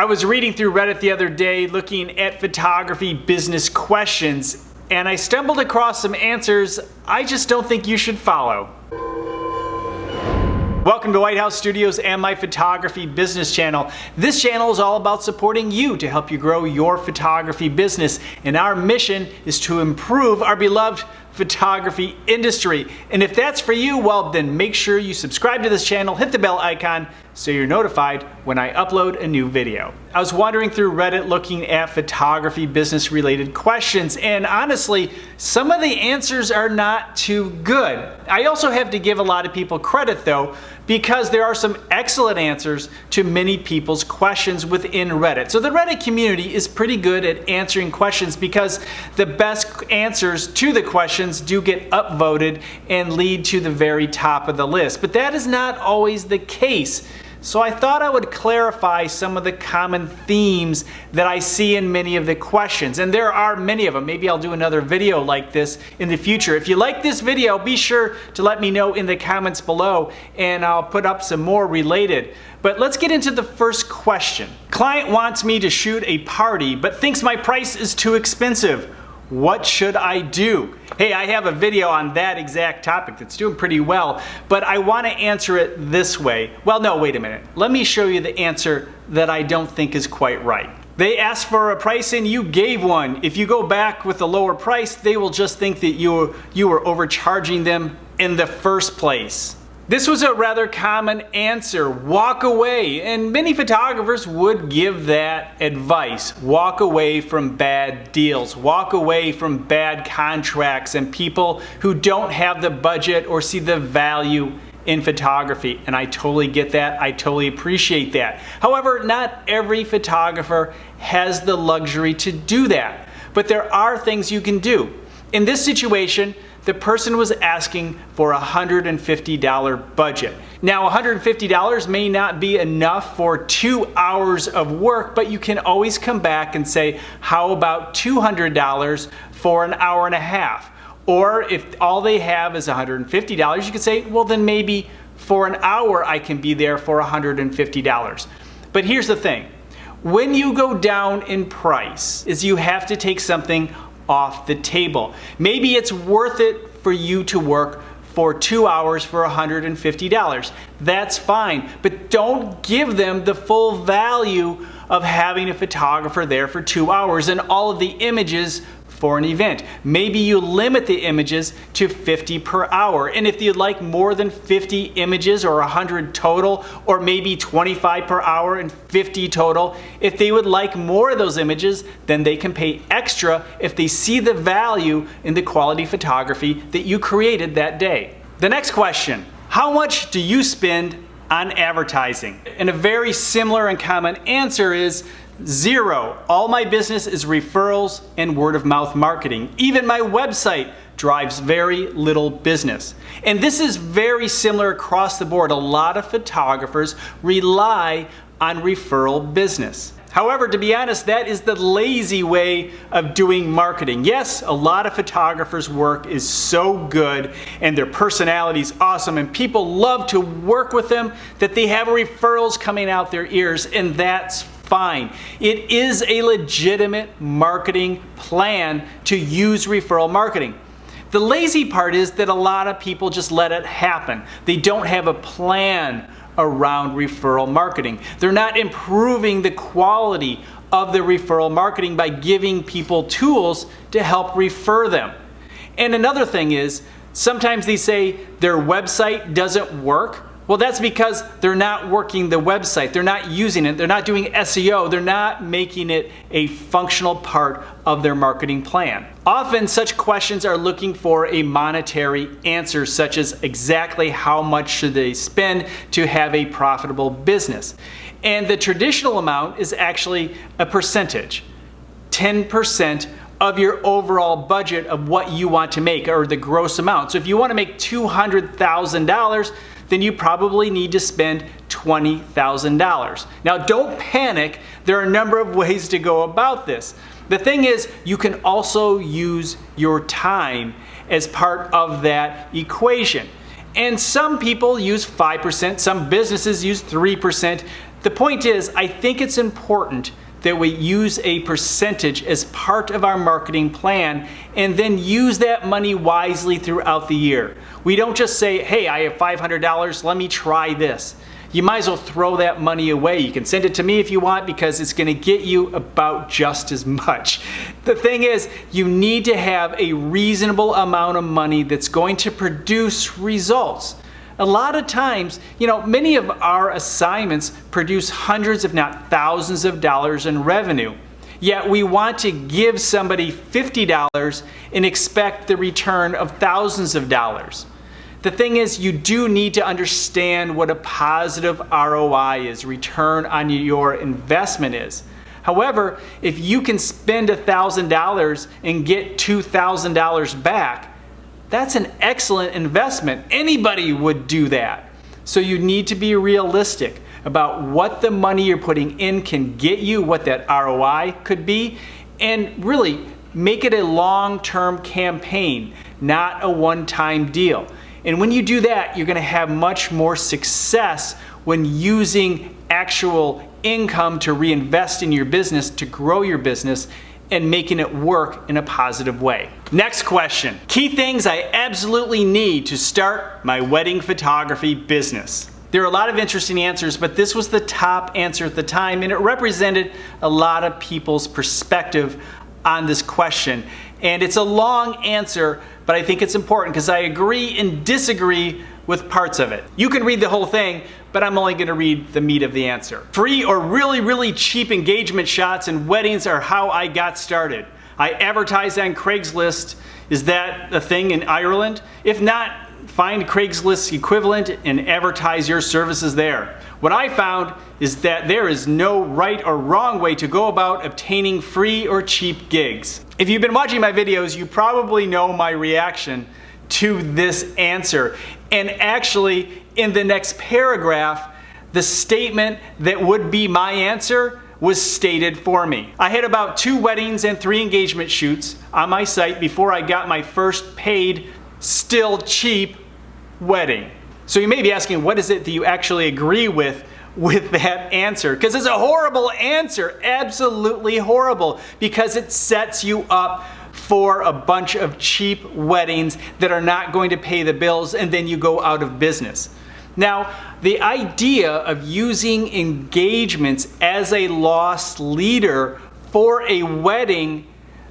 was reading through Reddit the other day looking at photography business questions, and I stumbled across some answers I just don't think you should follow. Welcome to White House Studios and my photography business channel. This channel is all about supporting you to help you grow your photography business, and our mission is to improve our beloved photography industry. And if that's for you, well, then make sure you subscribe to this channel, hit the bell icon so you're notified when I upload a new video. I was wandering through Reddit looking at photography business related questions, and honestly, some of the answers are not too good. I also have to give a lot of people credit though, because there are some excellent answers to many people's questions within Reddit. So the Reddit community is pretty good at answering questions because the best answers to the questions do get upvoted and lead to the very top of the list. But that is not always the case. So I thought I would clarify some of the common themes that I see in many of the questions. And there are many of them. Maybe I'll do another video like this in the future. If you like this video, be sure to let me know in the comments below and I'll put up some more related. But let's get into the first question. Client wants me to shoot a party but thinks my price is too expensive. What should I do? Hey, I have a video on that exact topic that's doing pretty well, but I want to answer it this way. Well, no, wait a minute. Let me show you the answer that I don't think is quite right. They asked for a price and you gave one. If you go back with a lower price, they will just think that you were overcharging them in the first place. This was a rather common answer, walk away, and many photographers would give that advice. Walk away from bad deals, walk away from bad contracts and people who don't have the budget or see the value in photography. And I totally get that, I totally appreciate that. However, not every photographer has the luxury to do that, but there are things you can do. In this situation, the person was asking for a $150 budget. Now, $150 may not be enough for 2 hours of work, but you can always come back and say, how about $200 for an hour and a half? Or if all they have is $150, you could say, well, then maybe for an hour I can be there for $150. But here's the thing. When you go down in price, is you have to take something off the table. Maybe it's worth it for you to work for 2 hours for $150. That's fine, but don't give them the full value of having a photographer there for 2 hours and all of the images for an event. Maybe you limit the images to 50 per hour. And if you'd like more than 50 images or 100 total, or maybe 25 per hour and 50 total, if they would like more of those images, then they can pay extra if they see the value in the quality photography that you created that day. The next question, how much do you spend on advertising? And a very similar and common answer is zero. All my business is referrals and word of mouth marketing. Even my website drives very little business. And this is very similar across the board. A lot of photographers rely on referral business. However, to be honest, that is the lazy way of doing marketing. Yes, a lot of photographers' work is so good and their personality is awesome and people love to work with them that they have referrals coming out their ears, and that's fine. It is a legitimate marketing plan to use referral marketing. The lazy part is that a lot of people just let it happen. They don't have a plan around referral marketing. They're not improving the quality of the referral marketing by giving people tools to help refer them. And another thing is, sometimes they say their website doesn't work. Well, that's because they're not working the website. They're not using it. They're not doing SEO. They're not making it a functional part of their marketing plan. Often such questions are looking for a monetary answer, such as exactly how much should they spend to have a profitable business. And the traditional amount is actually a percentage, 10% of your overall budget of what you want to make, or the gross amount. So if you want to make $200,000, then you probably need to spend $20,000. Now, don't panic. There are a number of ways to go about this. The thing is, you can also use your time as part of that equation. And some people use 5%, some businesses use 3%. The point is, I think it's important that we use a percentage as part of our marketing plan and then use that money wisely throughout the year. We don't just say, hey, I have $500, let me try this. You might as well throw that money away. You can send it to me if you want because it's going to get you about just as much. The thing is, you need to have a reasonable amount of money that's going to produce results. A lot of times, many of our assignments produce hundreds if not thousands of dollars in revenue. Yet we want to give somebody $50 and expect the return of thousands of dollars. The thing is, you do need to understand what a positive ROI is, return on your investment is. However, if you can spend $1,000 and get $2,000 back, that's an excellent investment. Anybody would do that. So you need to be realistic about what the money you're putting in can get you, what that ROI could be, and really make it a long-term campaign, not a one-time deal. And when you do that, you're going to have much more success when using actual income to reinvest in your business, to grow your business, and making it work in a positive way. Next question. Key things I absolutely need to start my wedding photography business. There are a lot of interesting answers, but this was the top answer at the time, and it represented a lot of people's perspective on this question. And it's a long answer, but I think it's important because I agree and disagree with parts of it. You can read the whole thing, but I'm only going to read the meat of the answer. Free or really cheap engagement shots and weddings are how I got started. I advertised on Craigslist. Is that a thing in Ireland? If not, find Craigslist's equivalent and advertise your services there. What I found is that there is no right or wrong way to go about obtaining free or cheap gigs. If you've been watching my videos, you probably know my reaction to this answer. And actually, in the next paragraph, the statement that would be my answer was stated for me. I had about 2 weddings and 3 engagement shoots on my site before I got my first paid, still cheap wedding. So you may be asking, what is it that you actually agree with that answer? Because it's a horrible answer, absolutely horrible, because it sets you up for a bunch of cheap weddings that are not going to pay the bills, and then you go out of business. Now, the idea of using engagements as a loss leader for a wedding,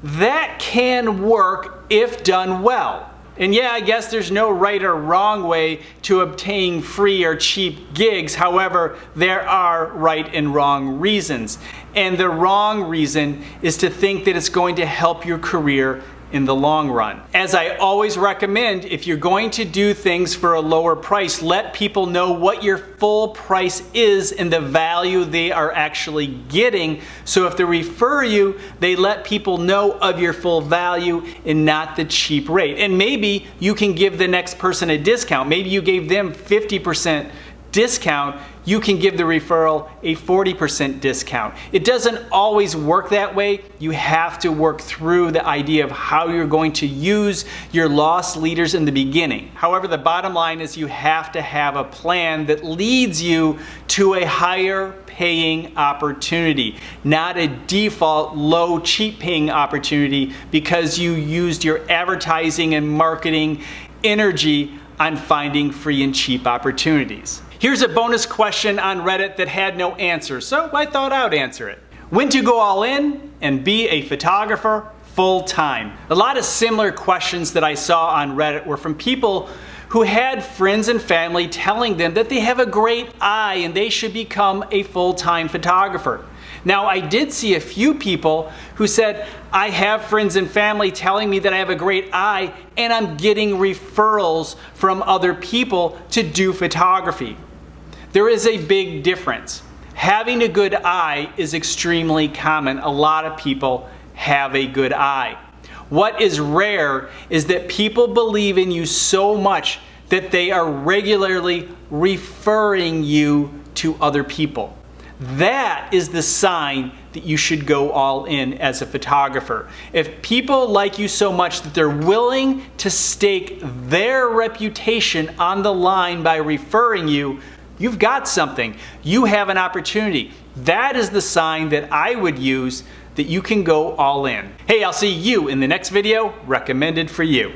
that can work if done well. And yeah, I guess there's no right or wrong way to obtain free or cheap gigs. However, there are right and wrong reasons. And the wrong reason is to think that it's going to help your career in the long run. As I always recommend, if you're going to do things for a lower price, let people know what your full price is and the value they are actually getting. So if they refer you, they let people know of your full value and not the cheap rate. And maybe you can give the next person a discount. Maybe you gave them 50% discount, you can give the referral a 40% discount. It doesn't always work that way. You have to work through the idea of how you're going to use your loss leaders in the beginning. However, the bottom line is you have to have a plan that leads you to a higher paying opportunity, not a default low cheap paying opportunity because you used your advertising and marketing energy on finding free and cheap opportunities. Here's a bonus question on Reddit that had no answer, so I thought I'd answer it. When to go all in and be a photographer full time? A lot of similar questions that I saw on Reddit were from people who had friends and family telling them that they have a great eye and they should become a full-time photographer. Now, I did see a few people who said, I have friends and family telling me that I have a great eye and I'm getting referrals from other people to do photography. There is a big difference. Having a good eye is extremely common. A lot of people have a good eye. What is rare is that people believe in you so much that they are regularly referring you to other people. That is the sign that you should go all in as a photographer. If people like you so much that they're willing to stake their reputation on the line by referring you, You've got something. You have an opportunity. That is the sign that I would use that you can go all in. Hey, I'll see you in the next video recommended for you.